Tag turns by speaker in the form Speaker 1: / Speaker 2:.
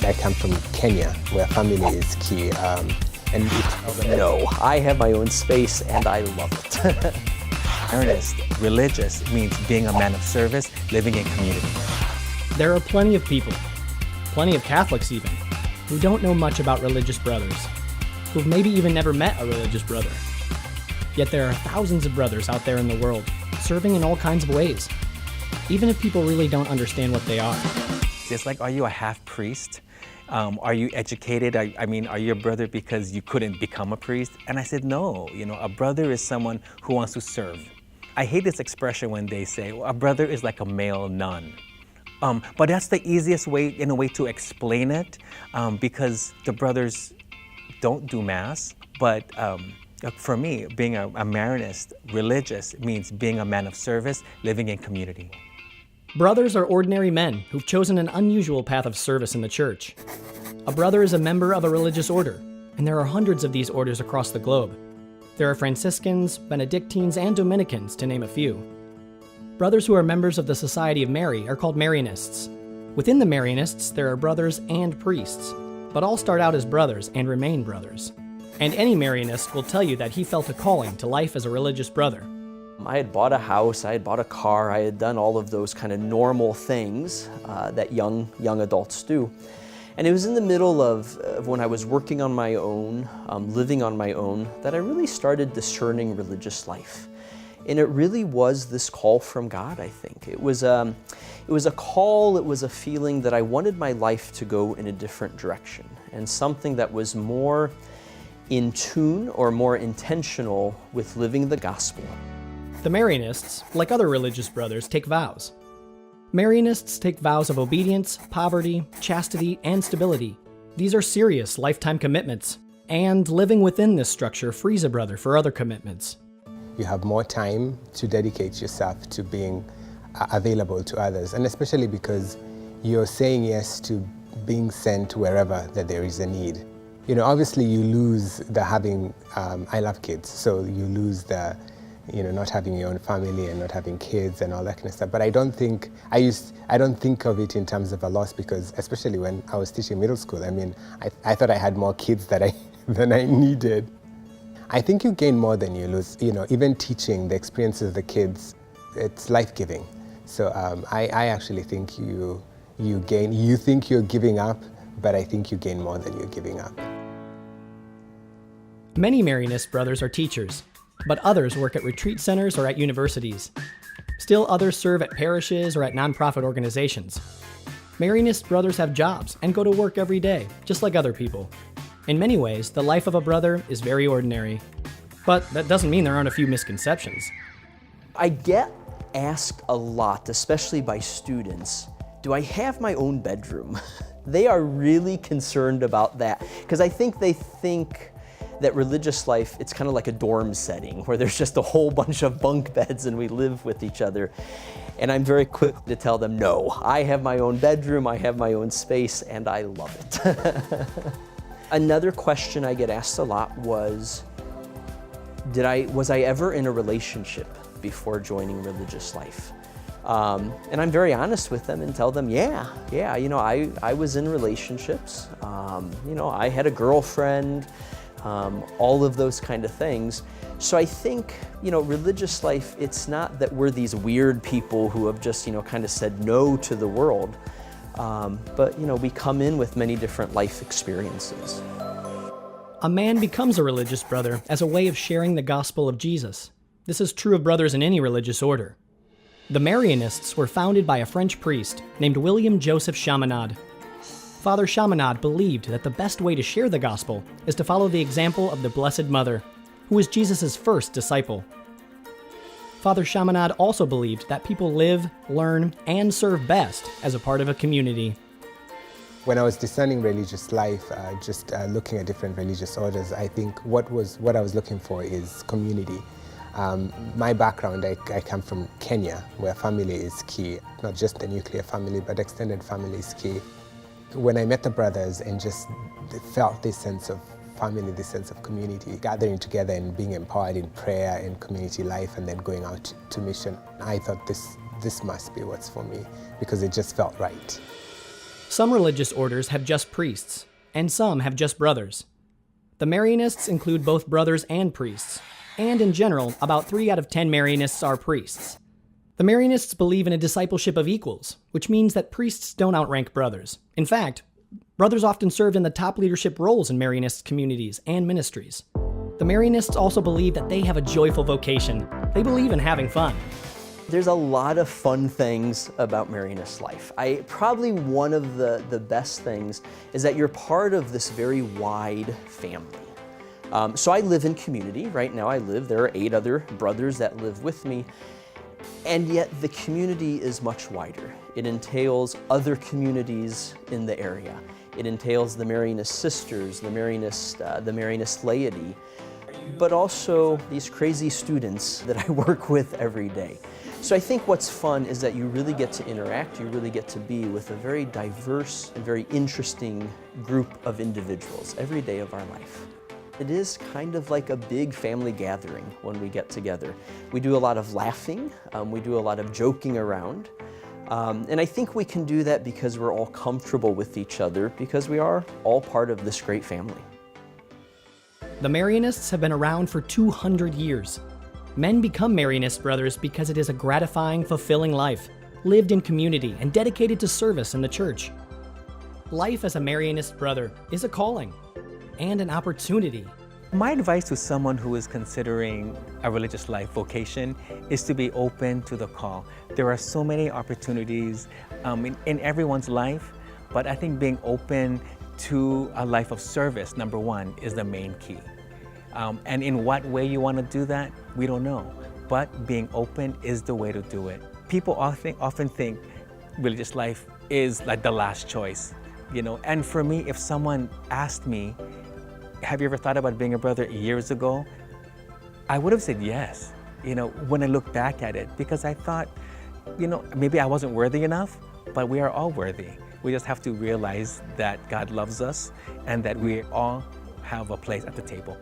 Speaker 1: I come from Kenya, where family is key. And we tell them,
Speaker 2: No, I have my own space and I love it.
Speaker 3: Marianist, religious, means being a man of service, living in community.
Speaker 4: There are plenty of people, plenty of Catholics even, who don't know much about religious brothers, who've maybe even never met a religious brother. Yet there are thousands of brothers out there in the world, serving in all kinds of ways, even if people really don't understand what they are.
Speaker 3: It's like, are you a half priest? Are you educated? Are you a brother because you couldn't become a priest? And I said, no, a brother is someone who wants to serve. I hate this expression when they say, well, a brother is like a male nun. But that's the easiest way, in a way, to explain it, because the brothers don't do Mass. But for me, being a Marianist, religious, means being a man of service, living in community.
Speaker 4: Brothers are ordinary men who've chosen an unusual path of service in the church. A brother is a member of a religious order, and there are hundreds of these orders across the globe. There are Franciscans, Benedictines, and Dominicans, to name a few. Brothers who are members of the Society of Mary are called Marianists. Within the Marianists, there are brothers and priests, but all start out as brothers and remain brothers. And any Marianist will tell you that he felt a calling to life as a religious brother.
Speaker 2: I had bought a house, I had bought a car, I had done all of those kind of normal things that young adults do. And it was in the middle of when I was working on my own, living on my own, that I really started discerning religious life. And it really was this call from God, I think. It was a call, it was a feeling that I wanted my life to go in a different direction, and something that was more in tune or more intentional with living the gospel.
Speaker 4: The Marianists, like other religious brothers, take vows. Marianists take vows of obedience, poverty, chastity, and stability. These are serious lifetime commitments, and living within this structure frees a brother for other commitments.
Speaker 1: you have more time to dedicate yourself to being available to others, and especially because you're saying yes to being sent wherever that there is a need. You know, obviously you lose the having, I love kids, so you lose the, you know, not having your own family and not having kids and all that kind of stuff. But I don't think of it in terms of a loss, because especially when I was teaching middle school, I mean, I thought I had more kids than I needed. I think you gain more than you lose. You know, even teaching the experiences of the kids, it's life-giving. So I actually think you gain. You think you're giving up, but I think you gain more than you're giving up.
Speaker 4: Many Marianist brothers are teachers, but others work at retreat centers or at universities. Still others serve at parishes or at nonprofit organizations. Marianist brothers have jobs and go to work every day, just like other people. In many ways, the life of a brother is very ordinary. But that doesn't mean there aren't a few misconceptions.
Speaker 2: I get asked a lot, especially by students, do I have my own bedroom? They are really concerned about that, because I think they think that religious life, it's kind of like a dorm setting where there's just a whole bunch of bunk beds and we live with each other. And I'm very quick to tell them, no, I have my own bedroom, I have my own space, and I love it. Another question I get asked a lot was I ever in a relationship before joining religious life? And I'm very honest with them and tell them, yeah, you know, I was in relationships. You know, I had a girlfriend, all of those kind of things. So I think, you know, religious life, it's not that we're these weird people who have just, you know, kind of said no to the world. But, you know, we come in with many different life experiences.
Speaker 4: A man becomes a religious brother as a way of sharing the gospel of Jesus. This is true of brothers in any religious order. The Marianists were founded by a French priest named William Joseph Chaminade. Father Chaminade believed that the best way to share the gospel is to follow the example of the Blessed Mother, who was Jesus' first disciple. Father Chaminade also believed that people live, learn, and serve best as a part of a community.
Speaker 1: When I was discerning religious life, just looking at different religious orders, I think what I was looking for is community. My background, I come from Kenya, where family is key. Not just the nuclear family, but extended family is key. When I met the brothers and just felt this sense of family, this sense of community, gathering together and being empowered in prayer and community life and then going out to mission, I thought this must be what's for me, because it just felt right.
Speaker 4: Some religious orders have just priests, and some have just brothers. The Marianists include both brothers and priests, and in general, about 3 out of 10 Marianists are priests. The Marianists believe in a discipleship of equals, which means that priests don't outrank brothers. In fact, brothers often served in the top leadership roles in Marianist communities and ministries. The Marianists also believe that they have a joyful vocation. They believe in having fun.
Speaker 2: There's a lot of fun things about Marianist life. Probably one of the best things is that you're part of this very wide family. So I live in community. Right now there are 8 other brothers that live with me, and yet the community is much wider. It entails other communities in the area. It entails the Marianist sisters, the Marianist laity, but also these crazy students that I work with every day. So I think what's fun is that you really get to interact, you really get to be with a very diverse and very interesting group of individuals every day of our life. It is kind of like a big family gathering when we get together. We do a lot of laughing, we do a lot of joking around, and I think we can do that because we're all comfortable with each other, because we are all part of this great family.
Speaker 4: The Marianists have been around for 200 years. Men become Marianist brothers because it is a gratifying, fulfilling life, lived in community and dedicated to service in the church. Life as a Marianist brother is a calling and an opportunity.
Speaker 3: My advice to someone who is considering a religious life vocation is to be open to the call. There are so many opportunities in everyone's life, but I think being open to a life of service, number one, is the main key. And in what way you want to do that, we don't know. But being open is the way to do it. People often think religious life is like the last choice, you know. And for me, if someone asked me, have you ever thought about being a brother years ago? I would have said yes, you know, when I look back at it, because I thought, you know, maybe I wasn't worthy enough, but we are all worthy. We just have to realize that God loves us and that we all have a place at the table.